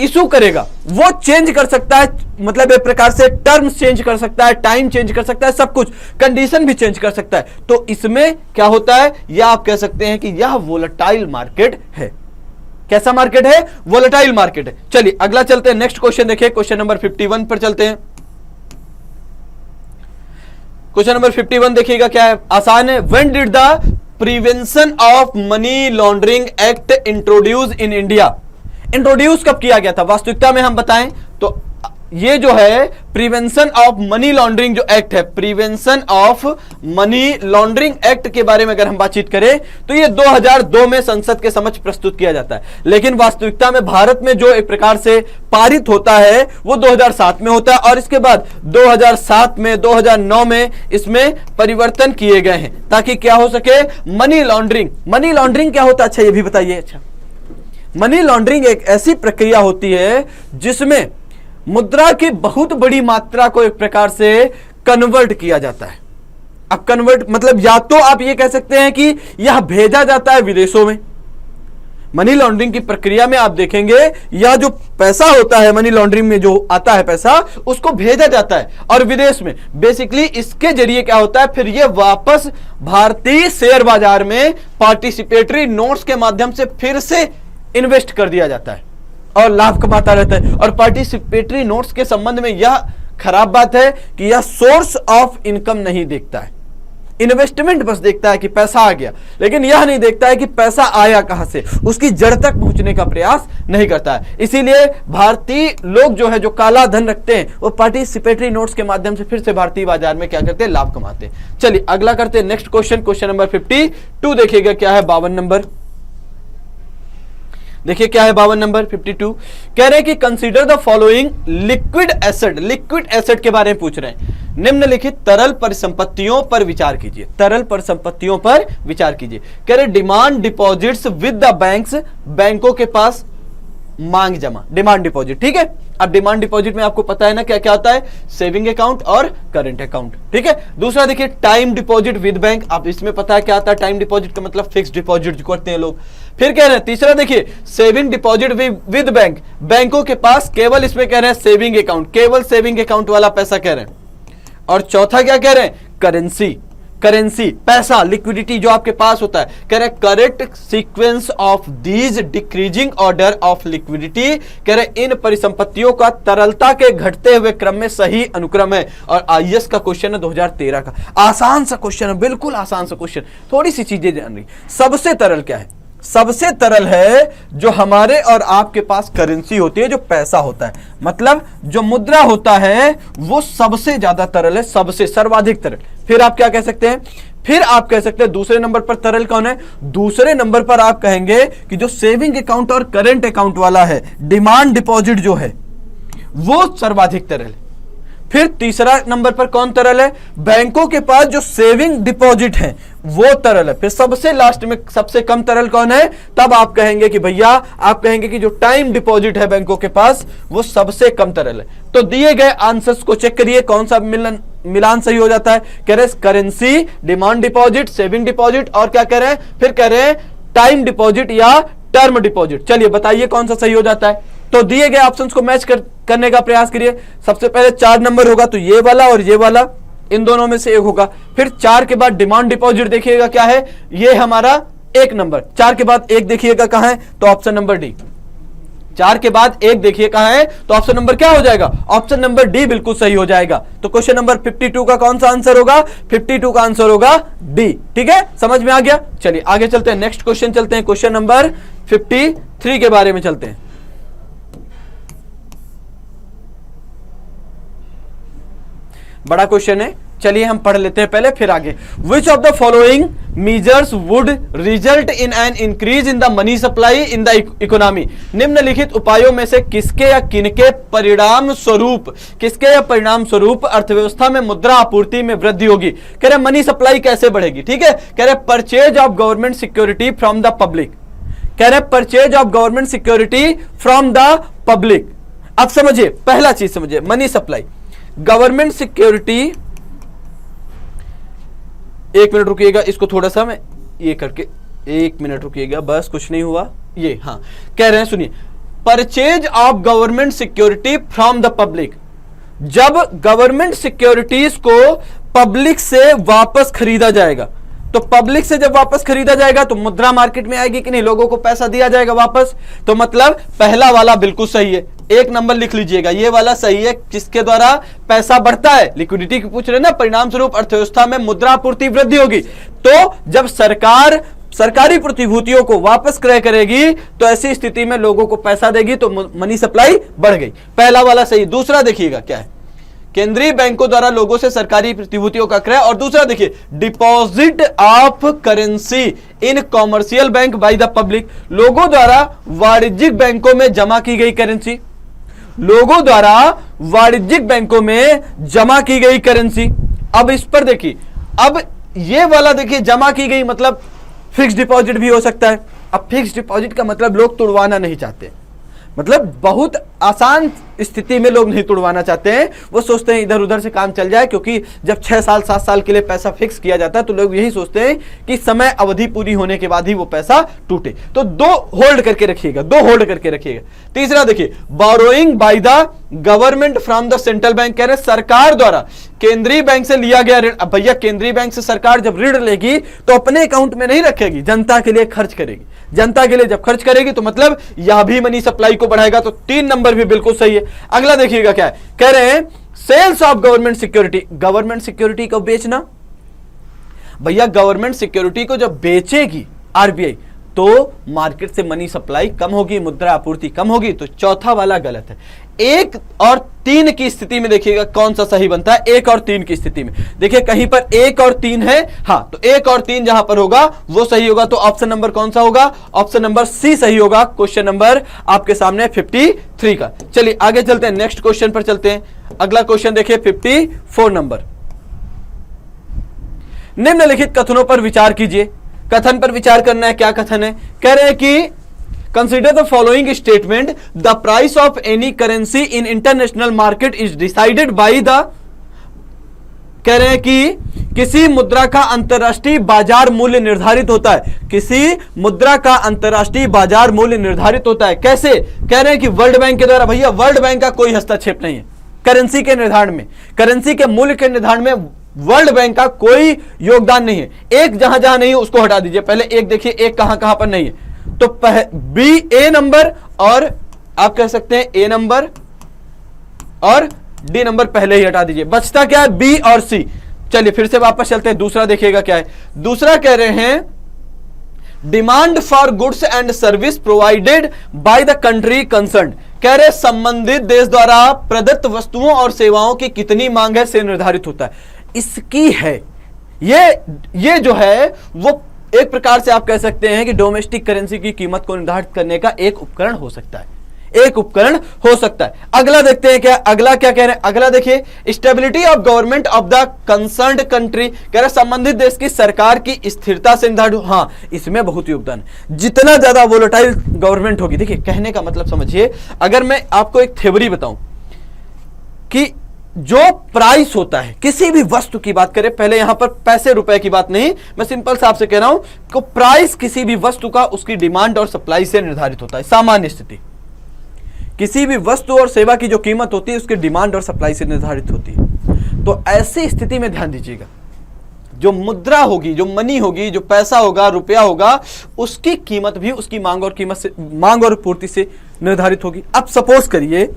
इशू करेगा वो चेंज कर सकता है, मतलब एक प्रकार से टर्म्स चेंज कर सकता है, टाइम चेंज कर सकता है, सब कुछ, कंडीशन भी चेंज कर सकता है। तो इसमें क्या होता है, या आप कह सकते हैं कि यह वोलेटाइल मार्केट है। कैसा मार्केट है? वोलेटाइल मार्केट है। चलिए अगला चलते हैं, नेक्स्ट क्वेश्चन देखिए, क्वेश्चन नंबर 51 पर चलते हैं। क्वेश्चन नंबर 51 देखिएगा, क्या है, आसान है। When did the prevention of money laundering act introduce in India? Introduce कब किया गया था? वास्तविकता में हम बताएं तो ये जो है प्रिवेंशन ऑफ मनी लॉन्ड्रिंग जो एक्ट है, prevention of money laundering act के बारे में अगर हम बातचीत करें तो ये 2002 में संसद के समक्ष प्रस्तुत किया जाता है, लेकिन वास्तविकता में भारत में जो एक प्रकार से पारित होता है वो 2007 में होता है, और इसके बाद 2007 में 2009 में इसमें परिवर्तन किए गए हैं ताकि क्या हो सके, मनी लॉन्ड्रिंग। मनी लॉन्ड्रिंग क्या होता है, अच्छा ये भी बताइए। अच्छा, मनी लॉन्ड्रिंग एक ऐसी प्रक्रिया होती है जिसमें मुद्रा की बहुत बड़ी मात्रा को एक प्रकार से कन्वर्ट किया जाता है। अब कन्वर्ट मतलब या तो आप ये कह सकते हैं कि यह भेजा जाता है विदेशों में। मनी लॉन्ड्रिंग की प्रक्रिया में आप देखेंगे यह जो पैसा होता है मनी लॉन्ड्रिंग में जो आता है पैसा, उसको भेजा जाता है और विदेश में बेसिकली इसके जरिए क्या होता है, फिर यह वापस भारतीय शेयर बाजार में पार्टिसिपेटरी नोट्स के माध्यम से फिर से इन्वेस्ट कर दिया जाता है और लाभ कमाता रहता है। और पार्टिसिपेटरी नोट्स के संबंध में यह खराब बात है कि यह सोर्स ऑफ इनकम नहीं देखता है, इन्वेस्टमेंट बस देखता है कि पैसा आ गया, लेकिन यह नहीं देखता है कि पैसा आया कहां से, उसकी जड़ तक पहुंचने का प्रयास नहीं करता है। इसीलिए भारतीय लोग जो है जो काला धन रखते हैं वो पार्टिसिपेटरी नोट्स के माध्यम से फिर से भारतीय बाजार में क्या करते हैं, लाभ कमाते हैं। चलिए अगला करते हैं, नेक्स्ट क्वेश्चन, क्वेश्चन नंबर 52 देखिएगा, क्या है 52 नंबर, देखिए क्या है 52 नंबर 52, कह रहे हैं कि consider the following liquid asset. Liquid asset के बारे में पूछ रहे हैं, निम्नलिखित तरल परिसंपत्तियों पर विचार कीजिए। तरल परिसंपत्तियों पर विचार कीजिए। कह रहे demand deposits with the banks, बैंकों के पास मांग जमा, डिमांड डिपॉजिट, ठीक है। अब डिमांड डिपॉजिट में आपको पता है ना क्या क्या होता है, सेविंग अकाउंट और करंट अकाउंट, ठीक है। दूसरा देखिए टाइम डिपॉजिट विद बैंक, अब इसमें पता है क्या आता है, टाइम डिपॉजिट का मतलब फिक्स डिपॉजिट जो करते हैं लोग। फिर कह रहे हैं तीसरा देखिए सेविंग डिपॉजिट विद बैंक, बैंकों के पास केवल इसमें कह रहे हैं सेविंग अकाउंट, केवल सेविंग अकाउंट वाला पैसा कह रहे हैं। और चौथा क्या कह रहे हैं, करेंसी, करेंसी पैसा, लिक्विडिटी जो आपके पास होता है। कह रहे correct sequence of these decreasing order of liquidity, कह रहे इन परिसंपत्तियों का तरलता के घटते हुए क्रम में सही अनुक्रम है। और आईएएस का क्वेश्चन है 2013 का, आसान सा क्वेश्चन है, बिल्कुल आसान सा क्वेश्चन, थोड़ी सी चीजें जान रही। सबसे तरल क्या है, सबसे तरल है जो हमारे और आपके पास करेंसी होती है, जो पैसा होता है, मतलब जो मुद्रा होता है वो सबसे ज्यादा तरल है, सबसे सर्वाधिक तरल। फिर आप क्या कह सकते हैं, फिर आप कह सकते हैं दूसरे नंबर पर तरल कौन है, दूसरे नंबर पर आप कहेंगे कि जो सेविंग अकाउंट और करंट अकाउंट वाला है, डिमांड डिपॉजिट जो है वो सर्वाधिक तरल है। फिर तीसरा नंबर पर कौन तरल है, बैंकों के पास जो सेविंग डिपॉजिट है वो तरल है। फिर सबसे लास्ट में सबसे कम तरल कौन है, तब आप कहेंगे कि भैया, आप कहेंगे कि जो टाइम डिपॉजिट है बैंकों के पास वो सबसे कम तरल है। तो दिए गए आंसर्स को चेक करिए कौन सा मिलान सही हो जाता है। कह रहे currency, demand deposit, saving deposit और क्या कह रहे हैं, फिर कह रहे हैं टाइम डिपॉजिट या टर्म डिपॉजिट। चलिए बताइए कौन सा सही हो जाता है। तो दिए गए ऑप्शंस को मैच करने का प्रयास करिए। सबसे पहले 4 नंबर होगा तो ये वाला और ये वाला, इन दोनों में से एक होगा। फिर 4 के बाद डिमांड डिपॉजिट देखिएगा क्या है, ये हमारा 1 नंबर। 4 के बाद 1 देखिएगा कहां है, तो ऑप्शन नंबर डी। 4 के बाद 1 देखिए कहां है, तो ऑप्शन नंबर क्या हो जाएगा, ऑप्शन नंबर डी बिल्कुल सही हो जाएगा। तो क्वेश्चन नंबर 52 का कौन सा आंसर होगा, 52 का आंसर होगा डी। ठीक है, समझ में आ गया। चलिए आगे चलते हैं, नेक्स्ट क्वेश्चन चलते हैं, क्वेश्चन नंबर 53 के बारे में चलते हैं। बड़ा क्वेश्चन है, चलिए हम पढ़ लेते हैं पहले फिर आगे। Which of the following measures would result in an increase in the money supply in the economy. निम्नलिखित उपायों में से किसके या किनके परिणाम स्वरूप अर्थव्यवस्था में मुद्रा आपूर्ति में वृद्धि होगी। कह रहे मनी सप्लाई कैसे बढ़ेगी, ठीक है। कह रहे purchase of government security from the public. कह रहे purchase of government security from the public. अब समझिए, पहला चीज समझिए, मनी सप्लाई, गवर्नमेंट सिक्योरिटी। एक मिनट रुकिएगा, इसको थोड़ा सा मैं ये करके, 1 मिनट रुकिएगा, बस कुछ नहीं हुआ ये। हाँ, कह रहे हैं सुनिए, purchase of government security from the public, जब गवर्नमेंट सिक्योरिटीज को पब्लिक से वापस खरीदा जाएगा, तो पब्लिक से जब वापस खरीदा जाएगा तो मुद्रा मार्केट में आएगी कि नहीं, लोगों को पैसा दिया जाएगा वापस। तो मतलब पहला वाला बिल्कुल सही है, एक नंबर लिख लीजिएगा, ये वाला सही है, जिसके द्वारा पैसा बढ़ता है, लिक्विडिटी की पूछ रहे ना, परिणाम स्वरूप अर्थव्यवस्था में मुद्रा आपूर्ति वृद्धि होगी। तो जब सरकार सरकारी प्रतिभूतियों को वापस क्रय करेगी तो ऐसी स्थिति में लोगों को पैसा देगी, तो मनी सप्लाई बढ़ गई। पहला वाला सही। दूसरा देखिएगा क्या है, केंद्रीय बैंकों द्वारा लोगों से सरकारी प्रतिभूतियों का क्रय। और दूसरा देखिए, deposit of currency in commercial bank by the public, लोगों द्वारा वाणिज्यिक बैंकों में जमा की गई करेंसी, लोगों द्वारा वाणिज्यिक बैंकों में जमा की गई करेंसी। अब इस पर देखिए, अब ये वाला देखिए, जमा की गई मतलब फिक्स डिपॉजिट भी हो सकता है। अब फिक्स डिपॉजिट का मतलब लोग तुड़वाना नहीं चाहते, मतलब बहुत आसान स्थिति में लोग नहीं तुड़वाना चाहते हैं, वो सोचते हैं इधर उधर से काम चल जाए, क्योंकि जब 6 साल 7 साल के लिए पैसा फिक्स किया जाता है तो लोग यही सोचते हैं कि समय अवधि पूरी होने के बाद ही वो पैसा टूटे। तो 2 होल्ड करके रखिएगा, 2 होल्ड करके रखिएगा। तीसरा देखिए, borrowing by the government from the central bank, कह रहे सरकार द्वारा केंद्रीय बैंक से लिया गया ऋण। अब भैया केंद्रीय बैंक से सरकार जब ऋण लेगी तो अपने अकाउंट में नहीं रखेगी, जनता के लिए खर्च करेगी। जनता के लिए जब खर्च करेगी तो मतलब यह भी मनी सप्लाई को बढ़ाएगा। तो 3 नंबर भी बिल्कुल सही है। अगला देखिएगा क्या है, कह रहे हैं sales of government security, government security को बेचना। भैया गवर्नमेंट सिक्योरिटी को जब बेचेगी आरबीआई तो मार्केट से मनी सप्लाई कम होगी, मुद्रा आपूर्ति कम होगी। तो चौथा वाला गलत है। 1 और 3 की स्थिति में देखिएगा कौन सा सही बनता है। 1 और 3 की स्थिति में देखिए, कहीं पर 1 और 3 है, हाँ, तो 1 और 3 जहां पर होगा वो सही होगा। तो ऑप्शन नंबर कौन सा होगा? ऑप्शन नंबर सी सही होगा। क्वेश्चन नंबर आपके सामने 53 का। चलिए आगे चलते हैं, नेक्स्ट क्वेश्चन पर चलते हैं। अगला क्वेश्चन देखिए 54 नंबर। निम्नलिखित कथनों पर विचार कीजिए। कथन पर विचार करना है। क्या कथन है? कह रहे हैं कि consider the following statement, the price of any currency in international market is decided by the, कह रहे हैं कि किसी मुद्रा का अंतरराष्ट्रीय बाजार मूल्य निर्धारित होता है। किसी मुद्रा का अंतरराष्ट्रीय बाजार मूल्य निर्धारित होता है। कैसे? कह रहे हैं कि वर्ल्ड बैंक के द्वारा। भैया वर्ल्ड बैंक का कोई हस्तक्षेप नहीं है करेंसी के निर्धारण में, करेंसी के मूल्य के निर्धारण में वर्ल्ड बैंक का कोई योगदान नहीं है। एक जहां जहां नहीं है उसको हटा दीजिए। पहले एक देखिए, एक कहां कहां पर नहीं है। तो बी, ए नंबर, और आप कह सकते हैं ए नंबर और डी नंबर पहले ही हटा दीजिए। बचता क्या है? बी और सी। चलिए फिर से वापस चलते हैं। दूसरा देखिएगा क्या है। दूसरा कह रहे हैं demand for goods and service provided by the country concern, कह रहे संबंधित देश द्वारा प्रदत्त वस्तुओं और सेवाओं की कितनी मांग है से निर्धारित होता है। इसकी है ये जो है वो एक प्रकार से आप कह सकते हैं कि डोमेस्टिक करेंसी की कीमत को निर्धारित करने का एक उपकरण हो सकता है, एक उपकरण हो सकता है। अगला देखते हैं क्या, अगला क्या कह रहे हैं। अगला देखिए, stability of government of the concerned country, कह रहे संबंधित देश की सरकार की स्थिरता से निर्धारित। हाँ, इसमें बहुत योगदान है। जितना ज्यादा वोलेटाइल गवर्नमेंट होगी, देखिए कहने का मतलब समझिए, अगर मैं आपको एक थ्योरी बताऊं कि जो प्राइस होता है किसी भी वस्तु की बात करें, पहले यहां पर पैसे रुपए की बात नहीं, मैं सिंपल सा आपसे कह रहा हूं कि प्राइस किसी भी वस्तु का उसकी डिमांड और सप्लाई से निर्धारित होता है। सामान्य स्थिति, किसी भी वस्तु और सेवा की जो कीमत होती है उसकी डिमांड और सप्लाई से निर्धारित होती है। तो ऐसी स्थिति में ध्यान दीजिएगा, जो मुद्रा होगी, जो मनी होगी, जो पैसा होगा, रुपया होगा, उसकी कीमत भी उसकी मांग और कीमत से, मांग और पूर्ति से निर्धारित होगी। अब सपोज करिए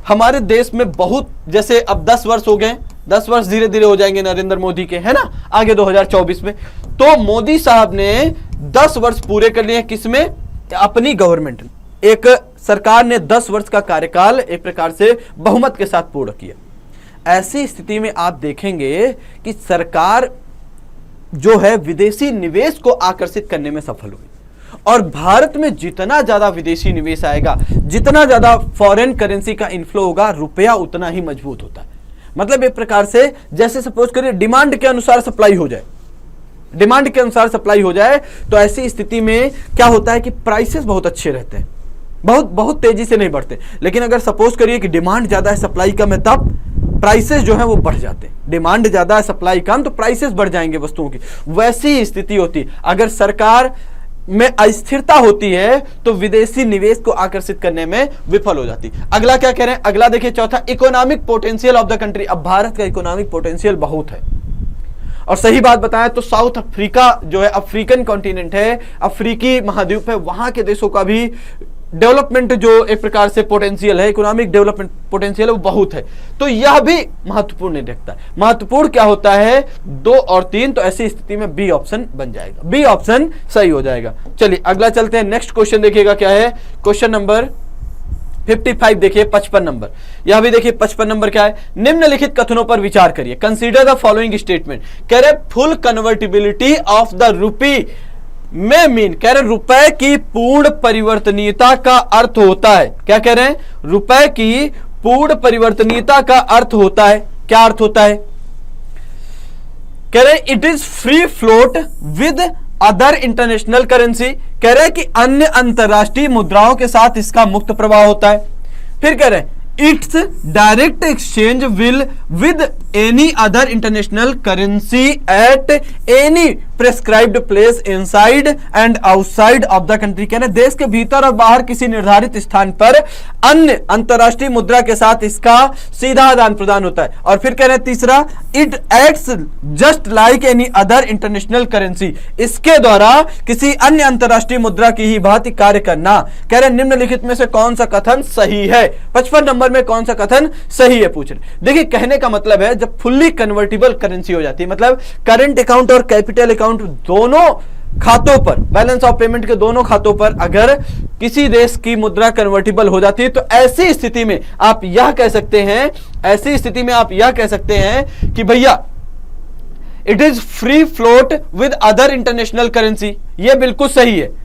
हमारे देश में बहुत, जैसे अब 10 वर्ष हो गए, 10 वर्ष धीरे धीरे हो जाएंगे नरेंद्र मोदी के, है ना, आगे 2024 में। तो मोदी साहब ने 10 वर्ष पूरे कर लिए। किसमें? अपनी गवर्नमेंट, एक सरकार ने 10 वर्ष का कार्यकाल एक प्रकार से बहुमत के साथ पूर्ण किया। ऐसी स्थिति में आप देखेंगे कि सरकार जो है विदेशी निवेश को आकर्षित करने में सफल हुई, और भारत में जितना ज्यादा विदेशी निवेश आएगा, जितना ज्यादा फॉरेन करेंसी का इनफ्लो होगा, रुपया उतना ही मजबूत होता है। मतलब एक प्रकार से जैसे सपोज करिए डिमांड के अनुसार सप्लाई हो जाए, डिमांड के अनुसार सप्लाई हो जाए, तो ऐसी स्थिति में क्या होता है कि प्राइसेस बहुत अच्छे रहते हैं, बहुत तेजी से नहीं बढ़ते। लेकिन अगर सपोज करिए कि डिमांड ज्यादा है सप्लाई कम है, तब प्राइसेस जो है वो बढ़ जाते हैं। डिमांड ज्यादा है सप्लाई कम, तो प्राइसेस बढ़ जाएंगे वस्तुओं की। वैसी स्थिति होती अगर सरकार में अस्थिरता होती है तो विदेशी निवेश को आकर्षित करने में विफल हो जाती। अगला क्या कह रहे हैं, अगला देखिए चौथा, economic potential of the country. अब भारत का इकोनॉमिक पोटेंशियल बहुत है, और सही बात बताएं तो साउथ अफ्रीका जो है अफ्रीकन कॉन्टिनेंट है, अफ्रीकी महाद्वीप है, वहां के देशों का भी डेवलपमेंट जो एक प्रकार से पोटेंशियल है, इकोनॉमिक डेवलपमेंट पोटेंशियल है, वो बहुत है। तो यह भी महत्वपूर्ण नहीं रखता है। महत्वपूर्ण क्या होता है, 2 और 3, तो ऐसी स्थिति में बी ऑप्शन बन जाएगा, बी ऑप्शन सही हो जाएगा। चलिए अगला चलते हैं, नेक्स्ट क्वेश्चन देखिएगा क्या है, क्वेश्चन नंबर 55 देखिए, 55 नंबर। यह भी देखिए 55 नंबर क्या है, निम्नलिखित कथनों पर विचार करिए। Consider the following statement. कह रहे full convertibility of the rupee में मीन, कह रहे रुपए की पूर्ण परिवर्तनीयता का अर्थ होता है, क्या कह रहे हैं, रुपए की पूर्ण परिवर्तनीयता का अर्थ होता है, क्या अर्थ होता है, कह रहे it is free float with other international currency. कह रहे हैं कि अन्य अंतरराष्ट्रीय मुद्राओं के साथ इसका मुक्त प्रवाह होता है। फिर कह रहे हैं it's direct exchange will with any other international currency at any prescribed place inside and outside of the country. कह रहे देश के भीतर और बाहर किसी निर्धारित स्थान पर अन्य अंतरराष्ट्रीय मुद्रा के साथ इसका सीधा आदान प्रदान होता है। और फिर कह रहे हैं तीसरा, it acts just like any other international currency, इसके द्वारा किसी अन्य अंतरराष्ट्रीय मुद्रा की ही भांति कार्य करना। कह रहे निम्नलिखित में से कौन सा कथन सही है, 55 नंबर में कौन सा कथन सही है पूछ रहे। देखिए कहने का मतलब है जब फुल्ली कन्वर्टिबल करेंसी हो जाती है, मतलब करंट अकाउंट और कैपिटल अकाउंट दोनों खातों पर, बैलेंस ऑफ पेमेंट के दोनों खातों पर अगर किसी देश की मुद्रा कन्वर्टिबल हो जाती है, तो ऐसी स्थिति में आप यह कह सकते हैं, ऐसी स्थिति में आप यह कह सकते हैं कि भैया it is free float with other international currency. यह बिल्कुल सही है।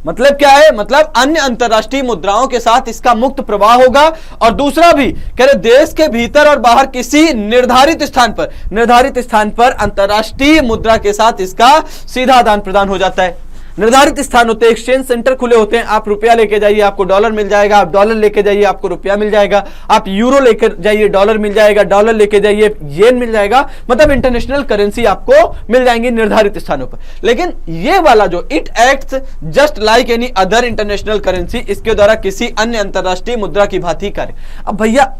मतलब क्या है, मतलब अन्य अंतरराष्ट्रीय मुद्राओं के साथ इसका मुक्त प्रवाह होगा। और दूसरा भी कह रहे देश के भीतर और बाहर किसी निर्धारित स्थान पर अंतरराष्ट्रीय मुद्रा के साथ इसका सीधा आदान प्रदान हो जाता है। निर्धारित स्थान होते हैं, एक्सचेंज सेंटर खुले होते हैं, आप रुपया लेके जाइए आपको डॉलर मिल जाएगा, आप डॉलर लेके जाइए आपको रुपया मिल जाएगा, आप यूरो लेकर जाइए डॉलर मिल जाएगा, डॉलर लेके जाइए येन मिल जाएगा, मतलब इंटरनेशनल करेंसी आपको मिल जाएंगी निर्धारित स्थानों पर। लेकिन ये वाला जो it acts just like any other international currency, इसके द्वारा किसी अन्य अंतरराष्ट्रीय मुद्रा की भांति कार्य। अब भैया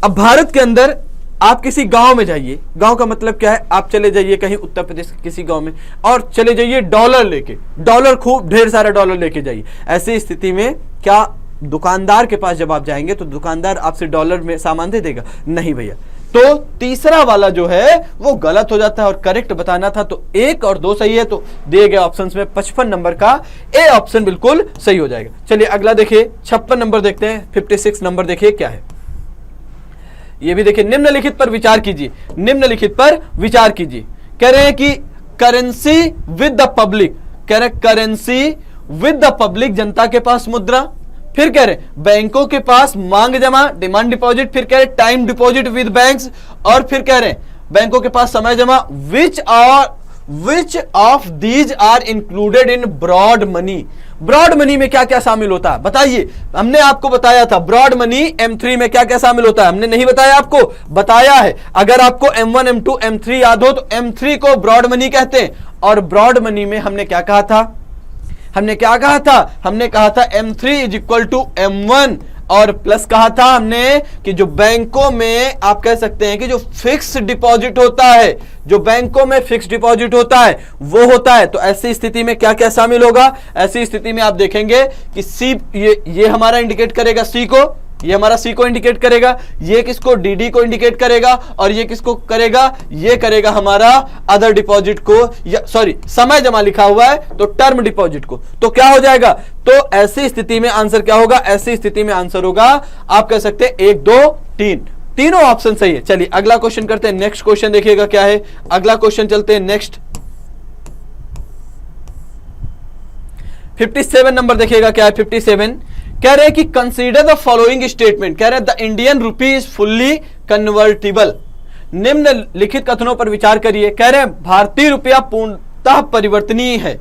अब भारत के अंदर आप किसी गांव में जाइए, गांव का मतलब क्या है, आप चले जाइए कहीं उत्तर प्रदेश के किसी गांव में और चले जाइए डॉलर लेके, डॉलर खूब ढेर सारा डॉलर लेके जाइए। ऐसी स्थिति में क्या दुकानदार के पास जब आप जाएंगे तो दुकानदार आपसे डॉलर में सामान दे देगा? नहीं भैया। तो तीसरा वाला जो है वो गलत हो जाता है और करेक्ट बताना था, तो 1 और 2 सही है, तो दिए गए ऑप्शंस में 55 नंबर का ए ऑप्शन बिल्कुल सही हो जाएगा। चलिए अगला देखिए 56 नंबर देखते हैं, 56 नंबर देखिए क्या है, ये भी देखिए, निम्नलिखित पर विचार कीजिए, निम्नलिखित पर विचार कीजिए। कह रहे हैं कि करेंसी विद द पब्लिक, कह रहे करेंसी विद द पब्लिक, जनता के पास मुद्रा। फिर कह रहे बैंकों के पास मांग जमा डिमांड डिपॉजिट, फिर कह रहे टाइम डिपॉजिट विद बैंक्स, और फिर कह रहे बैंकों के पास समय जमा। Which of these are included in broad money? Broad money में क्या क्या शामिल होता है बताइए? हमने आपको बताया था ब्रॉड मनी M3 में क्या क्या शामिल होता है, हमने नहीं बताया आपको, बताया है। अगर आपको M1 M2 M3 याद हो तो M3 को ब्रॉड मनी कहते हैं। और ब्रॉड मनी में हमने क्या कहा था, हमने कहा था M3 is equal to M1, और प्लस कहा था हमने कि जो बैंकों में आप कह सकते हैं कि जो फिक्स डिपॉजिट होता है, जो बैंकों में फिक्स डिपॉजिट होता है वो होता है। तो ऐसी स्थिति में क्या क्या शामिल होगा? ऐसी स्थिति में आप देखेंगे कि सी, ये हमारा इंडिकेट करेगा सी को, ये हमारा सी को इंडिकेट करेगा, ये किसको डीडी को इंडिकेट करेगा, और ये किसको करेगा, ये करेगा हमारा अदर डिपॉजिट को, सॉरी समय जमा लिखा हुआ है तो टर्म डिपॉजिट को। तो क्या हो जाएगा? तो ऐसी स्थिति में आंसर क्या होगा? ऐसी स्थिति में आंसर होगा आप कह सकते हैं 1 2 3, तीनों ऑप्शन सही है। चलिए अगला क्वेश्चन करते हैं, नेक्स्ट क्वेश्चन देखिएगा क्या है, अगला क्वेश्चन चलते हैं नेक्स्ट 57 नंबर देखिएगा क्या है, 57 कह रहे हैं कि कंसीडर द फॉलोइंग स्टेटमेंट। कह रहे हैं the Indian rupee is fully convertible. निम्नलिखित कथनों पर विचार करिए। कह रहे हैं भारतीय रुपया पूर्णतः परिवर्तनीय है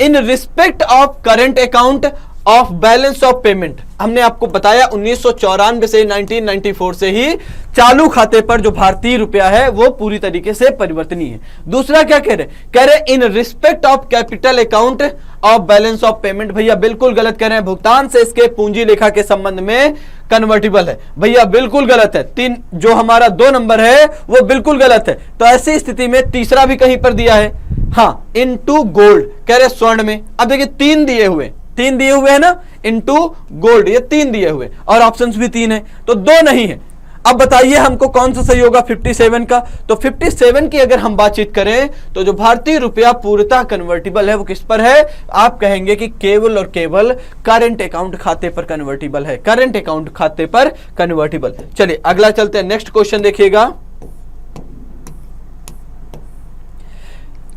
in respect of current account of balance of payment. हमने आपको बताया 1994 से 1994 से ही चालू खाते पर जो भारतीय रुपया है वो पूरी तरीके से परिवर्तनीय है। दूसरा क्या कह रहे in respect of capital account of balance of payment. भैया बिल्कुल गलत कह रहे हैं, भुगतान से इसके पूंजी लेखा के संबंध में कन्वर्टिबल है। भैया बिल्कुल गलत है, तीन जो हमारा 2 नंबर है वो बिल्कुल गलत है। तो ऐसी स्थिति में तीसरा भी कहीं पर दिया है, हाँ, इनटू गोल्ड कह रहे स्वर्ण में। अब देखिए 3 दिए हुए हैं ना, इनटू गोल्ड, ये 3 दिए हुए और ऑप्शंस भी 3 है, तो 2 नहीं है। अब बताइए हमको कौन सा सही होगा 57 का। तो 57 की अगर हम बातचीत करें तो जो भारतीय रुपया पूर्णतः कन्वर्टिबल है वो किस पर है, आप कहेंगे कि केवल और केवल करंट अकाउंट खाते पर कन्वर्टिबल है, करंट अकाउंट खाते पर कन्वर्टिबल। चलिए अगला चलते हैं, नेक्स्ट क्वेश्चन देखिएगा।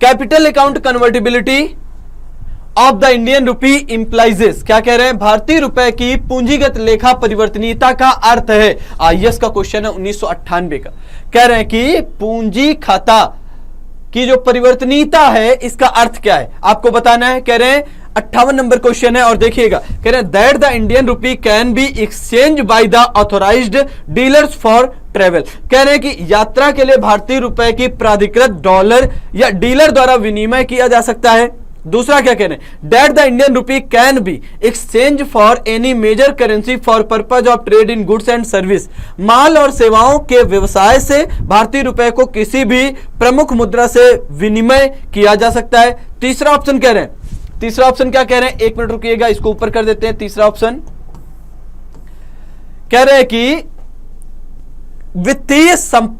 Capital account convertibility of the Indian rupee implies, क्या कह रहे हैं, भारतीय रुपए की पूंजीगत लेखा परिवर्तनीयता का अर्थ है। आईएएस का क्वेश्चन है 1998 का। कह रहे हैं कि पूंजी खाता की जो परिवर्तनीयता है इसका अर्थ क्या है, आपको बताना है। कह रहे हैं 58 नंबर क्वेश्चन है और देखिएगा, कह रहे हैं that the Indian rupee can be exchange by the authorised dealers for travel. कह रहे हैं कि यात्रा के लिए भारतीय रुपए की प्राधिकृत डॉलर या डीलर द्वारा विनिमय किया जा सकता है। दूसरा क्या कह रहे हैं, that the Indian rupee can be exchange for any major currency for purpose of trade in goods and service. माल और सेवाओं के व्यवसाय से भारतीय रुपए को किसी भी प्रमुख मुद्रा से विनिमय किया जा सकता है। तीसरा ऑप्शन कह रहे हैं, तीसरा ऑप्शन क्या कह रहे हैं, 1 मिनट रुकिएगा, इसको ऊपर कर देते हैं। तीसरा ऑप्शन कह रहे हैं कि वित्तीय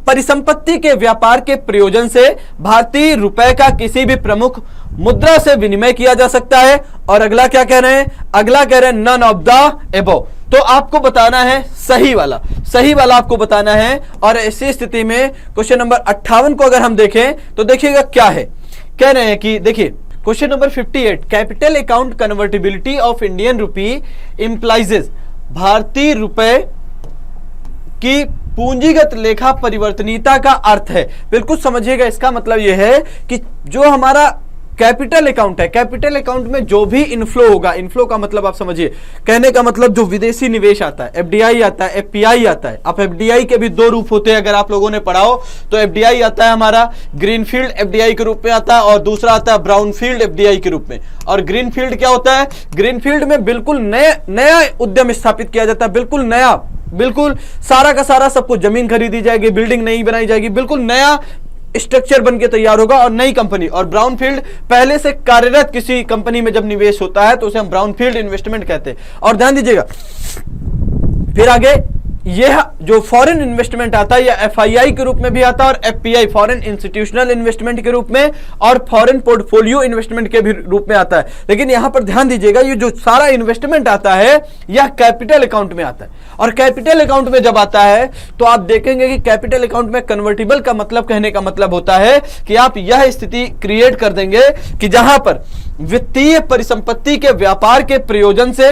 परिसंपत्ति के व्यापार के प्रयोजन से भारतीय रुपए का किसी भी प्रमुख मुद्रा से विनिमय किया जा सकता है। और अगला क्या कह रहे हैं, अगला कह रहे हैं नन ऑफ द एबव। तो आपको बताना है सही वाला, सही वाला आपको बताना है। और ऐसी स्थिति में क्वेश्चन नंबर 58 को अगर हम देखें तो देखिएगा क्या है, कह रहे हैं कि देखिए question number 58, capital account convertibility of Indian rupee implies, भारतीय रुपए की पूंजीगत लेखा परिवर्तनीयता का अर्थ है। बिल्कुल समझिएगा, इसका मतलब यह है कि जो हमारा कैपिटल अकाउंट है, कैपिटल अकाउंट में जो भी इनफ्लो होगा, इनफ्लो का मतलब आप समझिए, कहने का मतलब जो विदेशी निवेश आता है, एफडीआई आता है, एफपीआई आता है। अब एफडीआई के भी 2 रूप होते हैं, अगर आप लोगों ने पढ़ा हो तो एफडीआई आता है हमारा ग्रीनफील्ड एफडीआई के रूप में आता है और दूसरा आता है ब्राउनफील्ड एफडीआई के रूप में। और ग्रीनफील्ड क्या होता है, ग्रीनफील्ड में बिल्कुल नया उद्यम स्थापित किया जाता है, बिल्कुल नया, बिल्कुल सारा का सारा सब कुछ, जमीन खरीदी जाएगी, बिल्डिंग नहीं बनाई जाएगी, बिल्कुल नया स्ट्रक्चर बन के तैयार होगा और नई कंपनी। और ब्राउनफील्ड पहले से कार्यरत किसी कंपनी में जब निवेश होता है तो उसे हम ब्राउनफील्ड इन्वेस्टमेंट कहते हैं। और ध्यान दीजिएगा फिर आगे यह जो फॉरेन इन्वेस्टमेंट आता है या एफआईआई के रूप में भी आता है और एफपीआई फॉरेन इंस्टीट्यूशनल इन्वेस्टमेंट के रूप में और फॉरेन पोर्टफोलियो इन्वेस्टमेंट के भी रूप में आता है। लेकिन यहां पर ध्यान दीजिएगा, ये जो सारा इन्वेस्टमेंट आता है यह कैपिटल अकाउंट में आता है। और कैपिटल अकाउंट में जब आता है तो आप देखेंगे कि कैपिटल अकाउंट में कन्वर्टिबल का मतलब, कहने का मतलब होता है कि आप यह स्थिति क्रिएट कर देंगे कि जहां पर वित्तीय परिसंपत्ति के व्यापार के प्रयोजन से